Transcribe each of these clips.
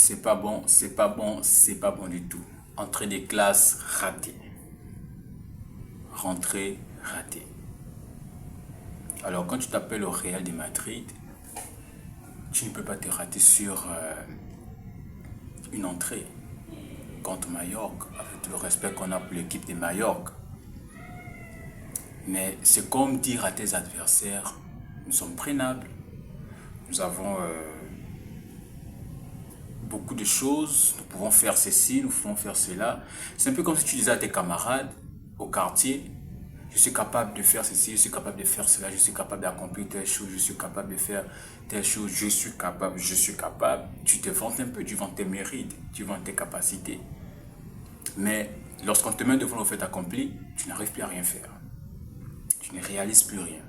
c'est pas bon, c'est pas bon, c'est pas bon du tout. Entrée des classes ratée. Rentrée ratée. Alors quand tu t'appelles au Real de Madrid, tu ne peux pas te rater sur une entrée contre Mallorca, avec tout le respect qu'on a pour l'équipe de Mallorca. Mais c'est comme dire à tes adversaires, nous sommes prenables, nous avons beaucoup de choses, nous pouvons faire ceci, nous pouvons faire cela. C'est un peu comme si tu disais à tes camarades au quartier, je suis capable de faire ceci, je suis capable de faire cela, je suis capable d'accomplir telle chose, je suis capable de faire telle chose, je suis capable, je suis capable. Tu te vantes un peu, tu vantes tes mérites, tu vantes tes capacités. Mais lorsqu'on te met devant le fait accompli, tu n'arrives plus à rien faire. Tu ne réalises plus rien.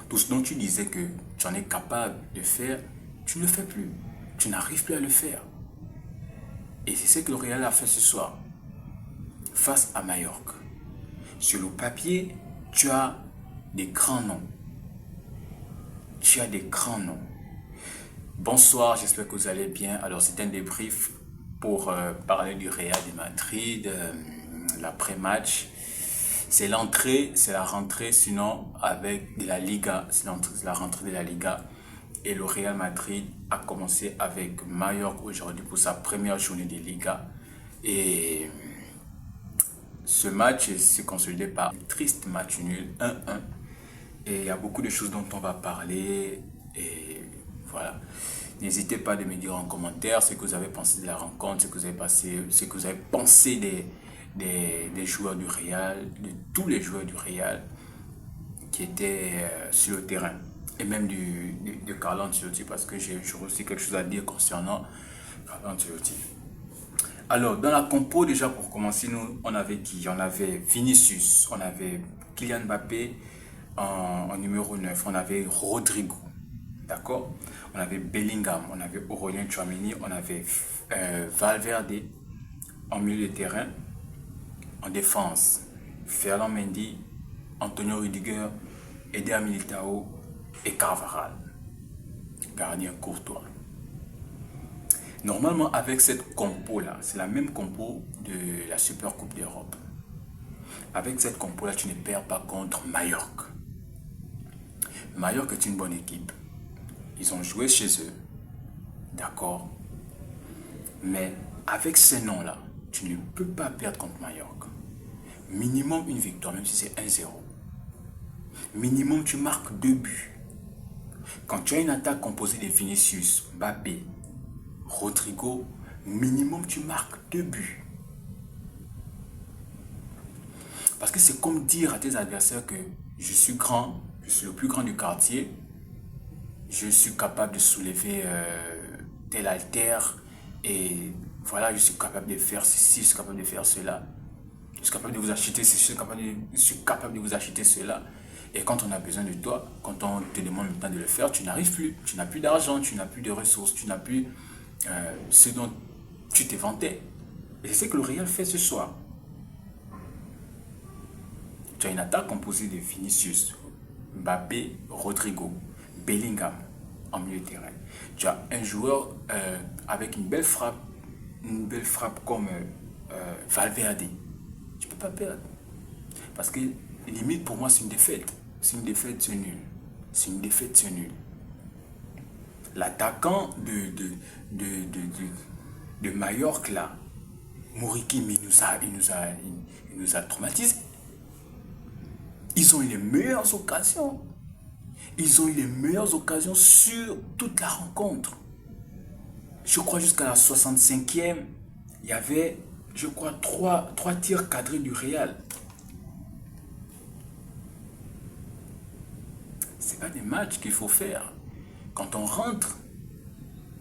Tout ce dont tu disais que tu en es capable de faire, tu ne le fais plus. Tu n'arrives plus à le faire. Et c'est ce que le Real a fait ce soir, face à Mallorca. Sur le papier, tu as des grands noms. Tu as des grands noms. Bonsoir, j'espère que vous allez bien. Alors, c'est un débrief pour parler du Real de Madrid, l'après-match. C'est l'entrée, c'est la rentrée, sinon avec de la Liga, c'est la rentrée de la Liga. Et le Real Madrid a commencé avec Mallorca aujourd'hui pour sa première journée de Liga. Et ce match s'est consolidé par un triste match nul, 1-1. Et il y a beaucoup de choses dont on va parler. Et voilà. N'hésitez pas de me dire en commentaire ce que vous avez pensé de la rencontre, ce que vous avez pensé des joueurs du Real, de tous les joueurs du Real qui étaient sur le terrain. Et même de Carlo Ancelotti, parce que j'ai aussi quelque chose à dire concernant Carlo Ancelotti. Alors, dans la compo, déjà pour commencer, nous, on avait qui? On avait Vinicius, on avait Kylian Mbappé en numéro 9, on avait Rodrigo, d'accord? On avait Bellingham, on avait Aurélien Tchouaméni, on avait Valverde en milieu de terrain. En défense, Ferland Mendy, Antonio Rudiger, Eder Militao et Carvajal. Gardien Courtois. Normalement, avec cette compo-là, c'est la même compo de la Super Coupe d'Europe. Avec cette compo-là, tu ne perds pas contre Mallorca. Mallorca est une bonne équipe. Ils ont joué chez eux. D'accord. Mais avec ces noms-là, tu ne peux pas perdre contre Mallorca. Minimum une victoire, même si c'est 1-0. Minimum, tu marques 2 buts. Quand tu as une attaque composée de Vinicius, Mbappé, Rodrigo, minimum, tu marques 2 buts. Parce que c'est comme dire à tes adversaires que je suis grand, je suis le plus grand du quartier, je suis capable de soulever tel haltère et voilà, je suis capable de faire ceci, je suis capable de faire cela. Je suis capable de vous acheter ceci, je suis capable de vous acheter cela. Et quand on a besoin de toi, quand on te demande le temps de le faire, tu n'arrives plus. Tu n'as plus d'argent, tu n'as plus de ressources, tu n'as plus ce dont tu t'es vanté. Et c'est ce que le Real fait ce soir. Tu as une attaque composée de Vinicius, Mbappé, Rodrigo, Bellingham en milieu de terrain. Tu as un joueur avec une belle frappe comme Valverde. Tu ne peux pas perdre. Parce que limite pour moi c'est une défaite. C'est une défaite, c'est nul. C'est une défaite, c'est nul. L'attaquant de Mallorca là, Muriqi, il nous a traumatisés. Ils ont eu les meilleures occasions. Ils ont eu les meilleures occasions sur toute la rencontre. Je crois jusqu'à la 65e, il y avait, je crois, 3 tirs cadrés du Real. Ce n'est pas des matchs qu'il faut faire. Quand on rentre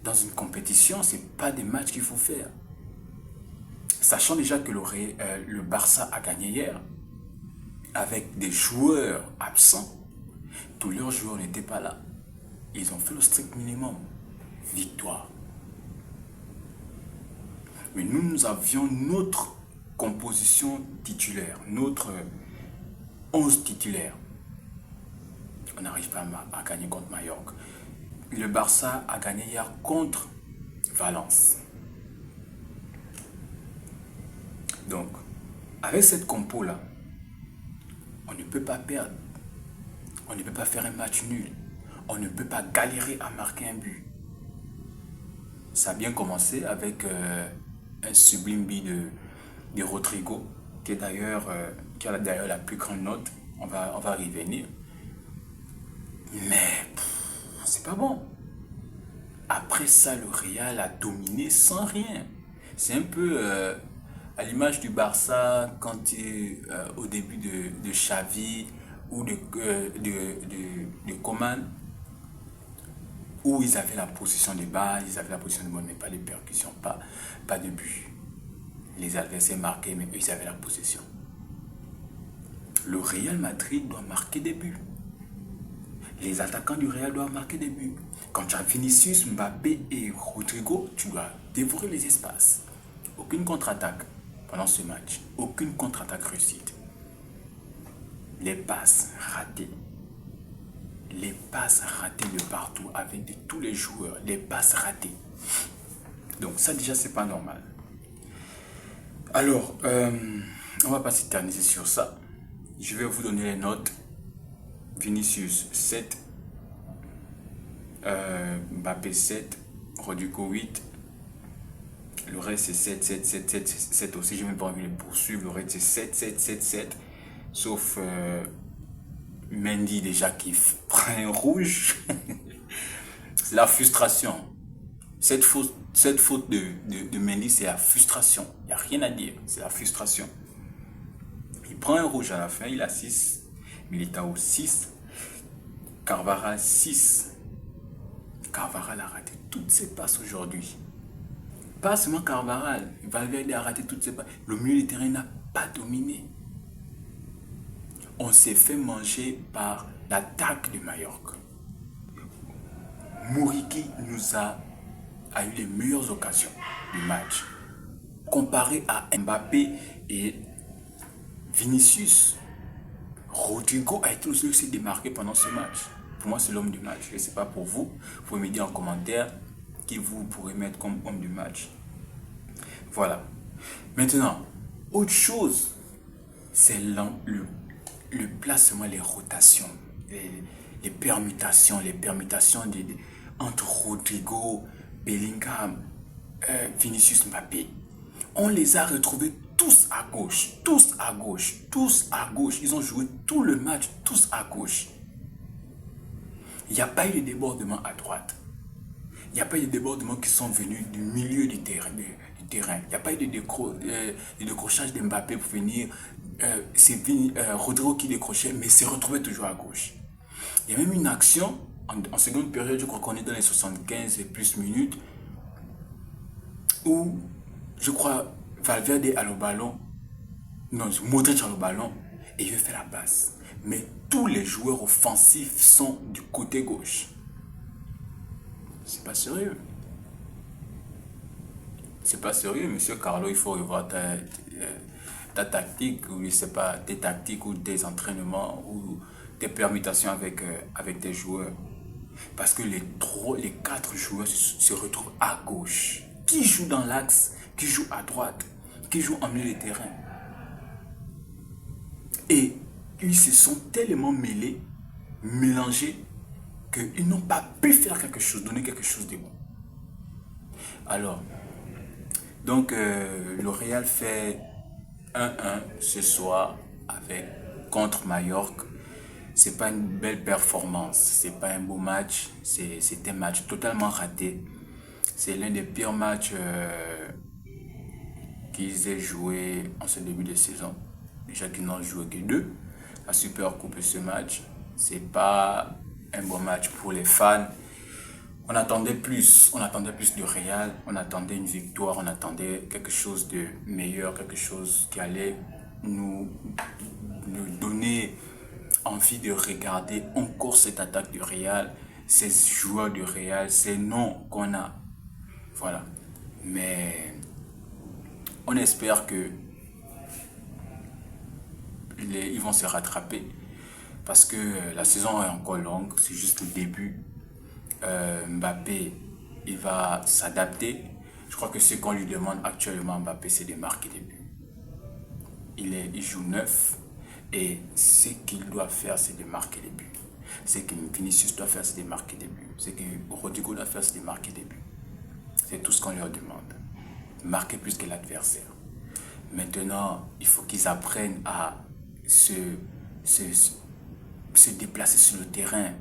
dans une compétition, ce n'est pas des matchs qu'il faut faire. Sachant déjà que le Barça a gagné hier, avec des joueurs absents, tous leurs joueurs n'étaient pas là. Ils ont fait le strict minimum. Victoire. Mais nous avions notre composition titulaire, notre 11 titulaire. On n'arrive pas à gagner contre Mallorca. Le Barça a gagné hier contre Valence. Donc, avec cette compo-là, on ne peut pas perdre. On ne peut pas faire un match nul. On ne peut pas galérer à marquer un but. Ça a bien commencé avec un sublime but de Rodrigo, qui a d'ailleurs la plus grande note. On va revenir. Mais c'est pas bon. Après ça, le Real a dominé sans rien. C'est un peu à l'image du Barça quand au début de Xavi ou de Coman, où ils avaient la possession de balle, ils avaient la possession de balle, mais pas de percussion, pas de but. Les adversaires marquaient, mais eux, ils avaient la possession. Le Real Madrid doit marquer des buts. Les attaquants du Real doivent marquer des buts. Quand tu as Vinicius, Mbappé et Rodrigo, tu dois dévorer les espaces. Aucune contre-attaque pendant ce match. Aucune contre-attaque réussite. Les passes ratées. Les passes ratées de partout avec de tous les joueurs. Les passes ratées. Donc ça déjà, c'est pas normal. Alors, on va pas s'éterniser sur ça. Je vais vous donner les notes. Vinicius 7, Mbappé 7, Rodrigo 8, le reste c'est 7, 7, 7, 7, 7 aussi, j'ai même pas envie de poursuivre, le reste c'est 7, 7, 7, 7, sauf Mendy déjà qui prend un rouge, c'est la frustration, cette faute de Mendy c'est la frustration, il n'y a rien à dire, c'est la frustration. Il prend un rouge à la fin, il a 6, Militao 6, Carvajal 6. Carvajal a raté toutes ses passes aujourd'hui. Pas seulement Carvajal, Valverde a raté toutes ses passes. Le milieu du terrain n'a pas dominé. On s'est fait manger par l'attaque de Mallorca. Muriqi a eu les meilleures occasions du match. Comparé à Mbappé et Vinicius, Rodrigo a été le seul qui s'est démarqué pendant ce match. Pour moi, c'est l'homme du match. Je ne sais pas pour vous. Vous pouvez me dire en commentaire qui vous pourrez mettre comme homme du match. Voilà. Maintenant, autre chose, c'est le placement, les rotations, les permutations entre Rodrigo, Bellingham, Vinicius, Mbappé. On les a retrouvés tous à gauche, tous à gauche, tous à gauche. Ils ont joué tout le match, tous à gauche. Il n'y a pas eu de débordement à droite. Il n'y a pas eu de débordements qui sont venus du milieu du terrain. Il n'y a pas eu de décrochage d'Mbappé pour venir. C'est Rodrigo qui décrochait, mais s'est retrouvé toujours à gauche. Il y a même une action, en seconde période, je crois qu'on est dans les 75 et plus minutes, où, je crois, Valverde a le ballon, non, Modric a le ballon, et il veut faire la passe. Mais tous les joueurs offensifs sont du côté gauche. C'est pas sérieux. C'est pas sérieux, monsieur Carlo, il faut revoir ta tactique, ou je sais pas, tes tactiques ou tes entraînements ou tes permutations avec tes joueurs. Parce que les 4 joueurs se retrouvent à gauche. Qui joue dans l'axe, qui joue à droite, qui joue en milieu de terrain. Et ils se sont tellement mélangés, qu'ils n'ont pas pu faire quelque chose, donner quelque chose de bon. Alors, donc le Real fait 1-1 ce soir contre Mallorca. C'est pas une belle performance, c'est pas un beau match, c'est un match totalement raté. C'est l'un des pires matchs qu'ils aient joué en ce début de saison. Déjà qu'ils n'ont joué que 2. La Super Coupe et ce match, c'est pas un bon match pour les fans. On attendait plus du Real, on attendait une victoire, on attendait quelque chose de meilleur, quelque chose qui allait nous donner envie de regarder encore cette attaque du Real, ces joueurs du Real, ces noms qu'on a. Voilà. Mais on espère que ils vont se rattraper parce que la saison est encore longue, c'est juste le début. Mbappé il va s'adapter. Je crois que ce qu'on lui demande actuellement, Mbappé, c'est de marquer des buts. Il joue neuf et ce qu'il doit faire, c'est de marquer des buts. Ce que Vinicius doit faire, c'est de marquer des buts. Ce que Rodrigo doit faire, c'est de marquer des buts. C'est tout ce qu'on leur demande. Marquer plus que l'adversaire. Maintenant, il faut qu'ils apprennent à se, se, se déplacer sur le terrain.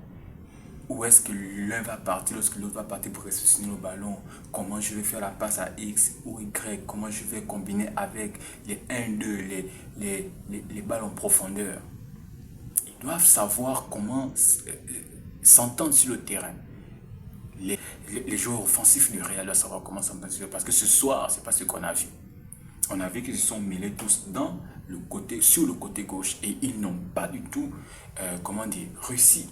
Où est-ce que l'un va partir lorsque l'autre va partir pour réceptionner le ballon? Comment je vais faire la passe à X ou Y? Comment je vais combiner avec les 1-2, les balles en profondeur? Ils doivent savoir comment s'entendre sur le terrain. Les joueurs offensifs du Real doivent savoir comment s'entendre sur le terrain. Parce que ce soir, c'est pas ce qu'on a vu. On a vu qu'ils se sont mêlés tous sur le côté gauche et ils n'ont pas du tout, réussi.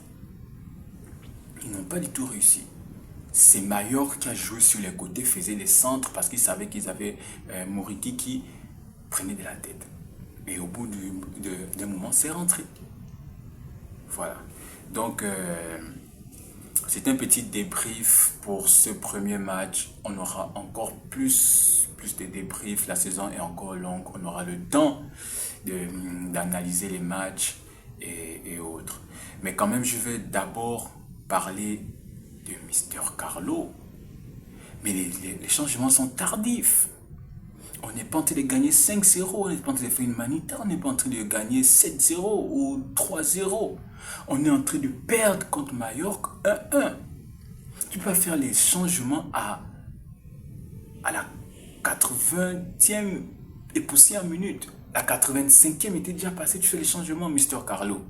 Ils n'ont pas du tout réussi. C'est Mayor qui a joué sur les côtés, faisait les centres parce qu'il savait qu'ils avaient Moriki qui prenait de la tête. Et au bout d'un moment, c'est rentré. Voilà. Donc, c'est un petit débrief pour ce premier match. On aura encore plus de débriefs. La saison est encore longue. On aura le temps d'analyser les matchs et autres. Mais quand même, je vais d'abord parler de Mister Carlo. Mais les changements sont tardifs. On n'est pas en train de gagner 5-0, on n'est pas en train de faire une manita, on n'est pas en train de gagner 7-0 ou 3-0. On est en train de perdre contre Mallorca 1-1. Tu peux faire les changements à la 80e et poussière minute. La 85e était déjà passée, tu fais les changements, Mister Carlo.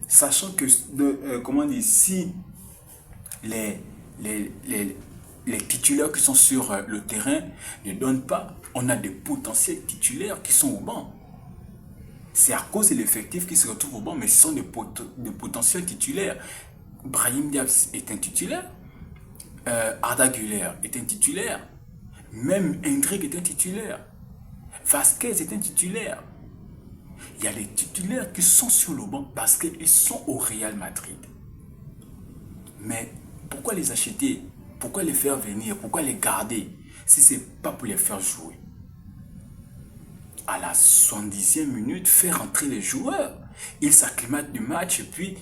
Sachant que, si les titulaires qui sont sur le terrain ne donnent pas, on a des potentiels titulaires qui sont au banc. C'est à cause de l'effectif qui se retrouve au banc, mais ce sont des potentiels titulaires. Brahim Diaz est un titulaire, Arda Güler est un titulaire, même Hendrik est un titulaire, Vasquez est un titulaire. Il y a des titulaires qui sont sur le banc parce qu'ils sont au Real Madrid. Mais pourquoi les acheter? Pourquoi les faire venir? Pourquoi les garder si ce n'est pas pour les faire jouer? À la 70e minute, faire entrer les joueurs. Ils s'acclimatent du match et puis,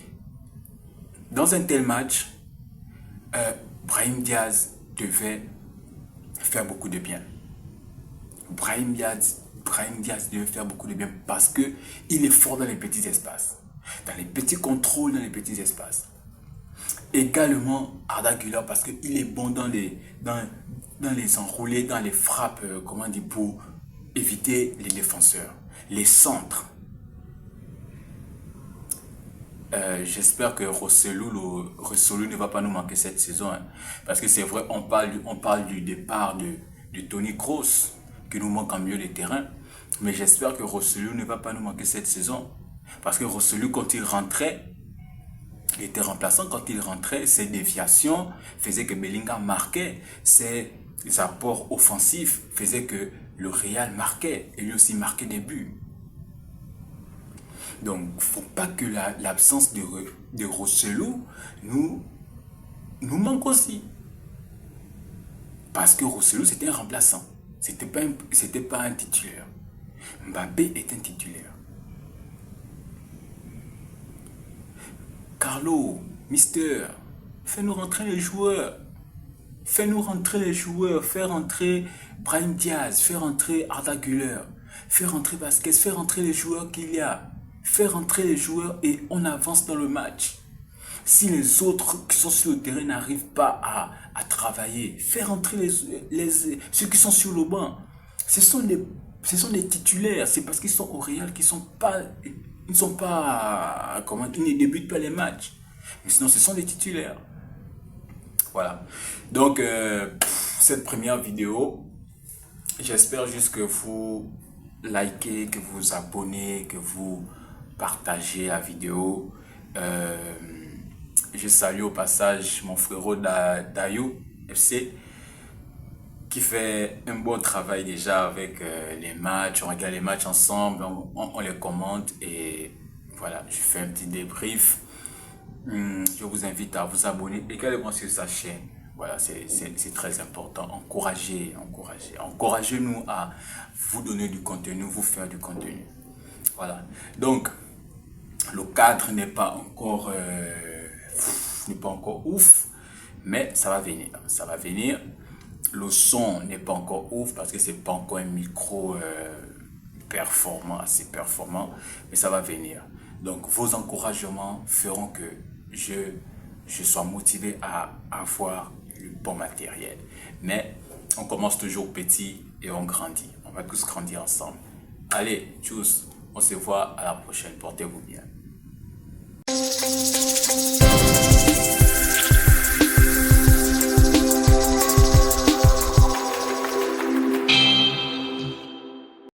dans un tel match, Brahim Diaz devait faire beaucoup de bien. Brahim Diaz devait faire beaucoup de bien parce qu'il est fort dans les petits espaces, dans les petits contrôles, dans les petits espaces. Également Arda Güler parce qu'il est bon dans les enroulés, dans les frappes, pour éviter les défenseurs, les centres. J'espère que Rossellou ne va pas nous manquer cette saison, hein, parce que c'est vrai, on parle du départ de Toni Kroos qui nous manque en milieu de terrain, mais j'espère que Rossellou ne va pas nous manquer cette saison, parce que Rossellou, quand il rentrait, il était remplaçant. Quand il rentrait, ses déviations faisaient que Bellingham marquait, ses apports offensifs faisaient que le Real marquait, et lui aussi marquait des buts. Donc, il ne faut pas que l'absence de Rossellou nous manque aussi. Parce que Rossellou, c'était un remplaçant. C'était pas un titulaire. Mbappé est un titulaire. Carlo, Mister, fais-nous rentrer les joueurs. Fais-nous rentrer les joueurs. Fais rentrer Brahim Diaz, fais rentrer Arda Güler, fais rentrer Vasquez, fais rentrer les joueurs qu'il y a. Fais rentrer les joueurs et on avance dans le match. Si les autres qui sont sur le terrain n'arrivent pas à travailler, fais rentrer ceux qui sont sur le banc. Ce sont des titulaires. C'est parce qu'ils sont au Real qu'ils ne ne débutent pas les matchs. Mais sinon, ce sont des titulaires. Voilà. Donc, cette première vidéo, j'espère juste que vous likez, que vous abonnez, que vous partagez la vidéo. Je salue au passage mon frérot Dayo FC qui fait un bon travail déjà avec les matchs. On regarde les matchs ensemble, on les commente et voilà, je fais un petit débrief. Je vous invite à vous abonner également sur sa chaîne Voilà, c'est très important. Encouragez-nous à vous donner du contenu, vous faire du contenu. Voilà. Donc, le cadre n'est pas encore ouf, mais ça va venir. Ça va venir. Le son n'est pas encore ouf parce que c'est pas encore un micro performant, assez performant, mais ça va venir. Donc, vos encouragements feront que je sois motivé à avoir le bon matériel. Mais on commence toujours petit et on grandit. On va tous grandir ensemble. Allez, tchuss, on se voit à la prochaine. Portez-vous bien.